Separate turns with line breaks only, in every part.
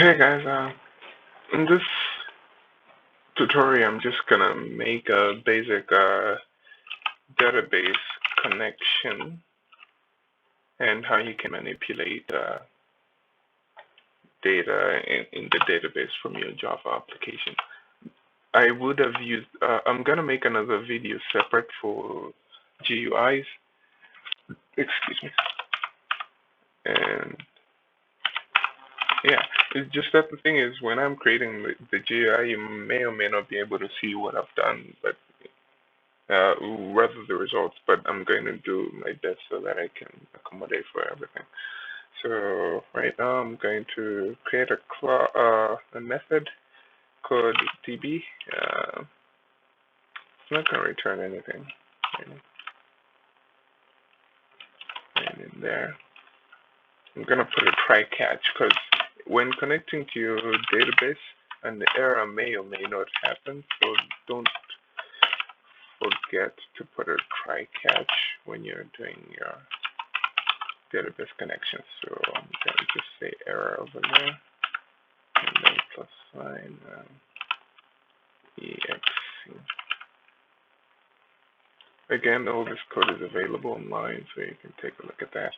Hey guys, in this tutorial I'm just gonna make a basic database connection and how you can manipulate data in the database from your Java application. I would have used, I'm gonna make another video separate for GUIs, excuse me, and yeah, it's just that the thing is when I'm creating the GUI, you may or may not be able to see what I've done, but rather the results, but I'm going to do my best so that I can accommodate for everything. So right now I'm going to create a method called db. It's not going to return anything right in there. I'm going to put a try catch because when connecting to your database, an error may or may not happen, so don't forget to put a try catch when you're doing your database connection. So I'm going to just say error over there and then plus sign exe. Again, all this code is available online, so you can take a look at that.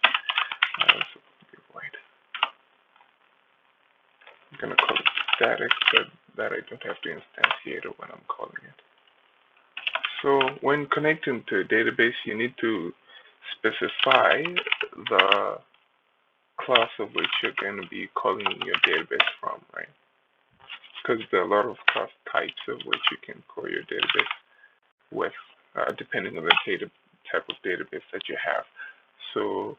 So void. I'm going to call it static so that I don't have to instantiate it when I'm calling it. So when connecting to a database, you need to specify the class of which you're going to be calling your database from, right? Because there are a lot of class types of which you can call your database with, depending on the type of database that you have. So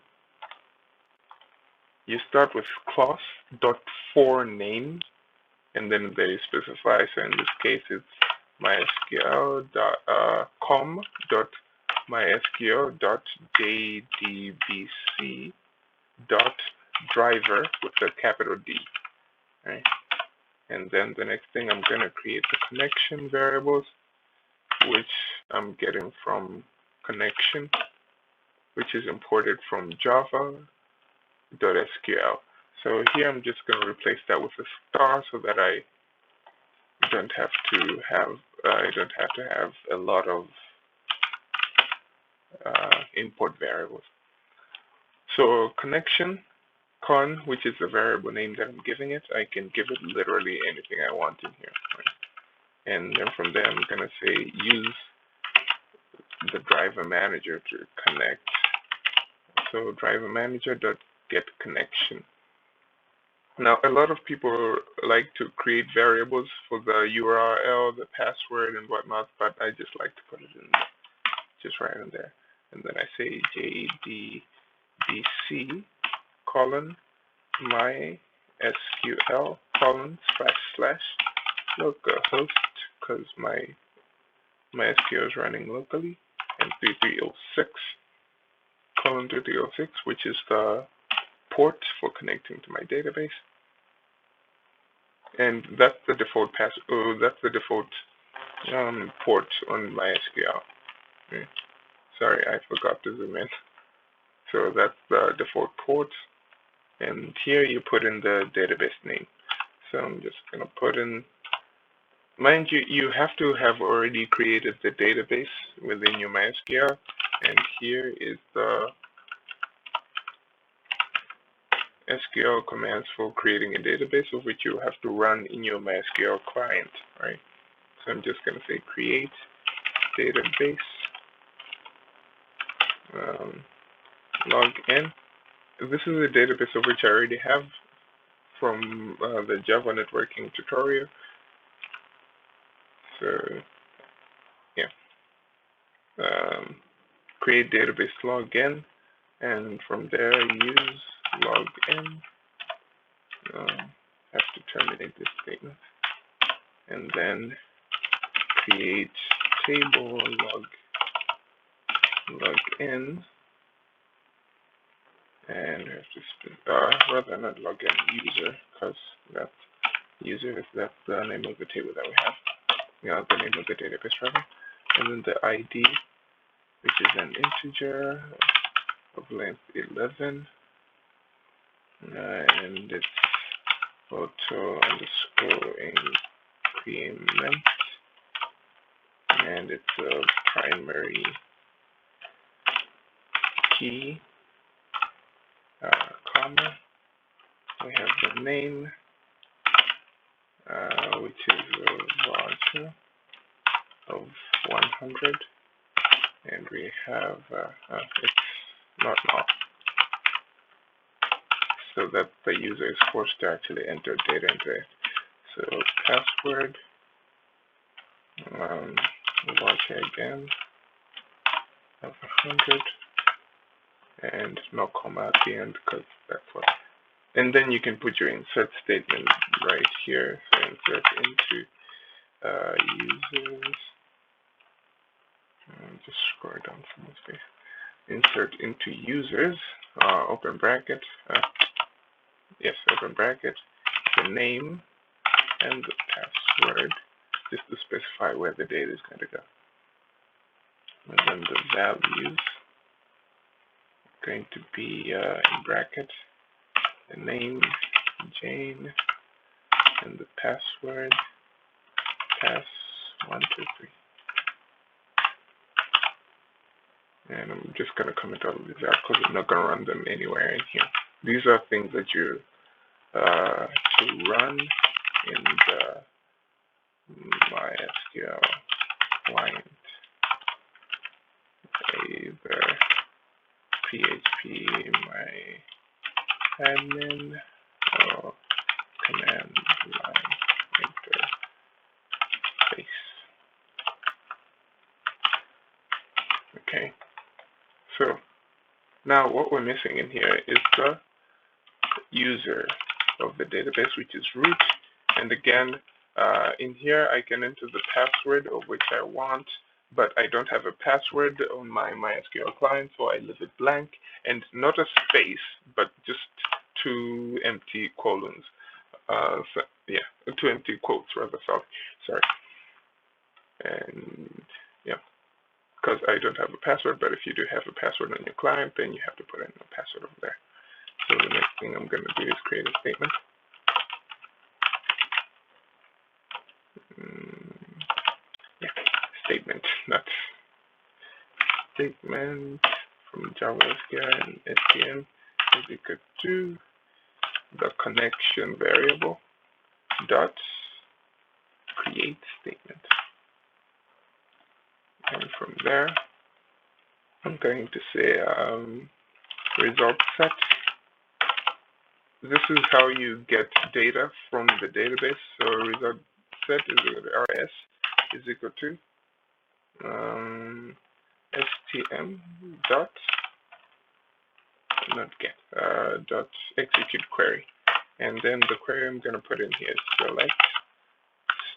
you start with class.forName, and then they specify. So in this case, it's mysql.com.jdbc.driver with a capital D, right? And then the next thing, I'm going to create the connection variables, which I'm getting from connection, which is imported from java.sql. So here I'm just going to replace that with a star so that I don't have to have a lot of import variables. So connection con, which is the variable name that I'm giving it, I can give it literally anything I want in here. Right? And then from there, I'm going to say use the driver manager to connect. So driver manager.getConnection. Now, a lot of people like to create variables for the URL, the password, and whatnot, but I just like to put it in just right in there. And then I say jdbc colon mysql colon / localhost, because my MySQL is running locally, and 3306 colon 3306, which is the port for connecting to my database, and that's the default that's the default port on MySQL. Okay. Sorry, I forgot to zoom in. So that's the default port, and here you put in the database name. So I'm just gonna put in. Mind you, you have to have already created the database within your MySQL, and here is the SQL commands for creating a database, of which you have to run in your MySQL client, right? So I'm just going to say create database login. This is a database of which I already have from the Java networking tutorial. So yeah, create database login, and from there use login. Have to terminate this statement, and then create table login, and have to rather not login user, because that user is that's the name of the table that we have. Yeah, the name of the database rather, and then the ID, which is an integer of length 11. And it's auto underscore increment, and it's a primary key, comma. We have the name, which is a voucher of 100, and we have it's not now, so that the user is forced to actually enter data into it. So password, voucher again of 100, and no comma at the end because that's what. And then you can put your insert statement right here. So insert into users. Just scroll down from this page. Insert into users. Open bracket. Yes, open bracket. The name and the password, just to specify where the data is going to go. And then the values going to be in bracket. The name, Jane, and the password, pass123. And I'm just going to comment all of these out because I'm not going to run them anywhere in here. These are things that you to run in the MySQL client, either PHP admin or command line interface. Okay, so now what we're missing in here is the user of the database, which is root. And again, in here I can enter the password of which I want, but I don't have a password on my MySQL client, so I leave it blank, and not a space, but just two empty colons. So, yeah, two empty quotes rather. Sorry. And yeah, because I don't have a password, but if you do have a password on your client, then you have to put in a password over there. So the next thing I'm going to do is create a statement. Yeah, statement, not statement from JavaScript and STM is equal to the connection variable dot create statement. And from there, I'm going to say result set. This is how you get data from the database. So result set is equal to rs is equal to stm dot not get dot execute query, and then the query I'm going to put in here is select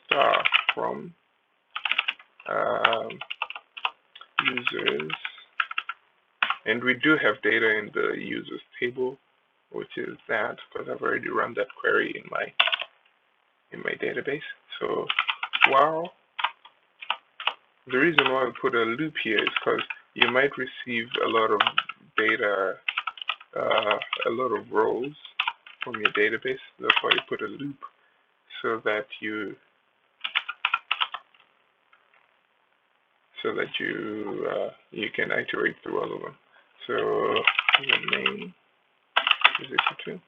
star from users, and we do have data in the users table, which is that because I've already run that query in my database. So while the reason why I put a loop here is because you might receive a lot of data, a lot of rows from your database. That's why you put a loop, so that you can iterate through all of them. So the name is equal to,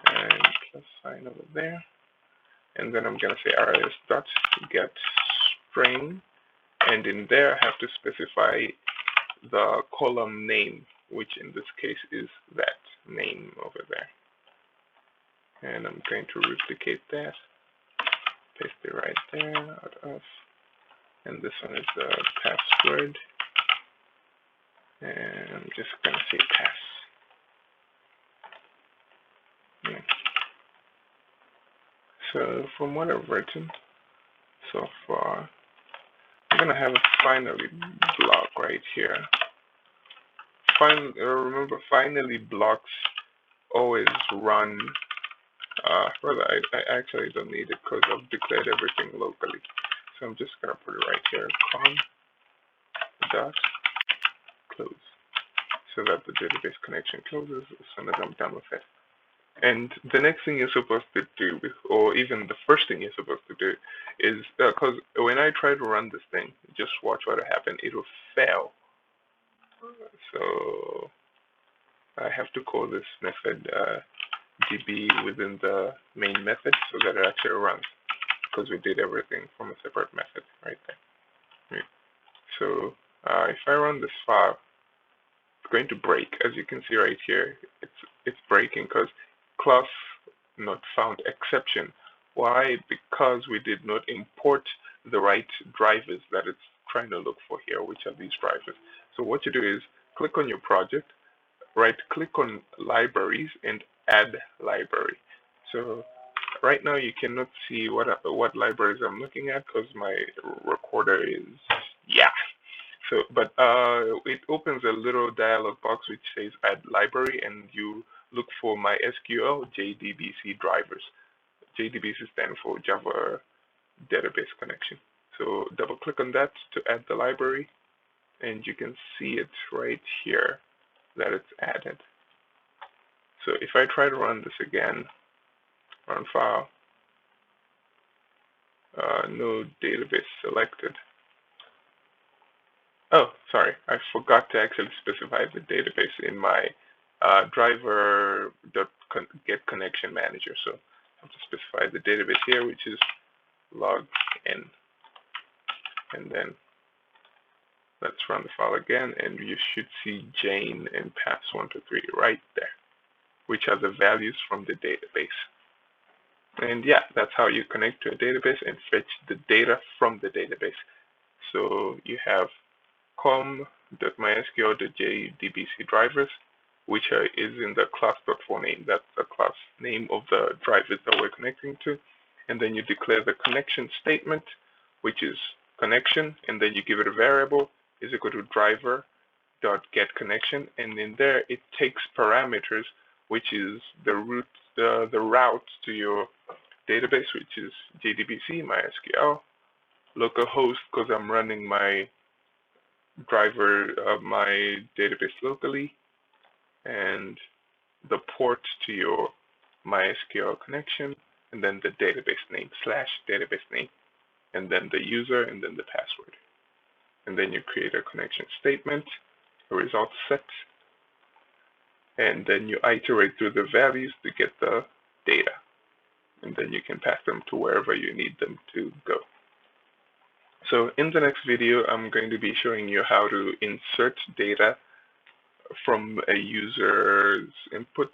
and plus sign over there, and then I'm going to say rs dot get string, and in there I have to specify the column name, which in this case is that name over there. And I'm going to replicate that, paste it right there, out of, and this one is the password, and I'm just going to say pass. Yeah. So from what I've written so far, I'm going to have a finally block right here. Remember, finally blocks always run, rather I actually don't need it because I've declared everything locally. So I'm just going to put it right here, con dot close, so that the database connection closes as soon as I'm done with it. And the next thing you're supposed to do, or even the first thing you're supposed to do, is because when I try to run this thing, just watch what will happen. It will fail. So I have to call this method db within the main method so that it actually runs, because we did everything from a separate method right there. Right. So if I run this file, it's going to break. As you can see right here, it's breaking because class not found exception. Why? Because we did not import the right drivers that it's trying to look for here, which are these drivers. So what you do is click on your project, right click on libraries and add library. So right now you cannot see what libraries I'm looking at because my recorder is, yeah. So, but it opens a little dialog box which says add library, and you look for MySQL JDBC drivers. JDBC stands for Java Database Connection. So double click on that to add the library, and you can see it right here that it's added. So if I try to run this again, run file, no database selected. Oh, sorry, I forgot to actually specify the database in my driver.get connection manager. So I have to specify the database here, which is log in. And then let's run the file again, and you should see Jane and pass123 right there, which are the values from the database. And yeah, that's how you connect to a database and fetch the data from the database. So you have com.mysql.jdbc drivers, which is in the class.for name. That's the class name of the drivers that we're connecting to. And then you declare the connection statement, which is connection, and then you give it a variable is equal to driver.getConnection, and in there it takes parameters, which is the route to your database, which is JDBC, MySQL, localhost, because I'm running my driver, my database locally, and the port to your MySQL connection, and then the database name / database name, and then the user, and then the password. And then you create a connection statement, a result set, and then you iterate through the values to get the data. And then you can pass them to wherever you need them to go. So in the next video, I'm going to be showing you how to insert data from a user's input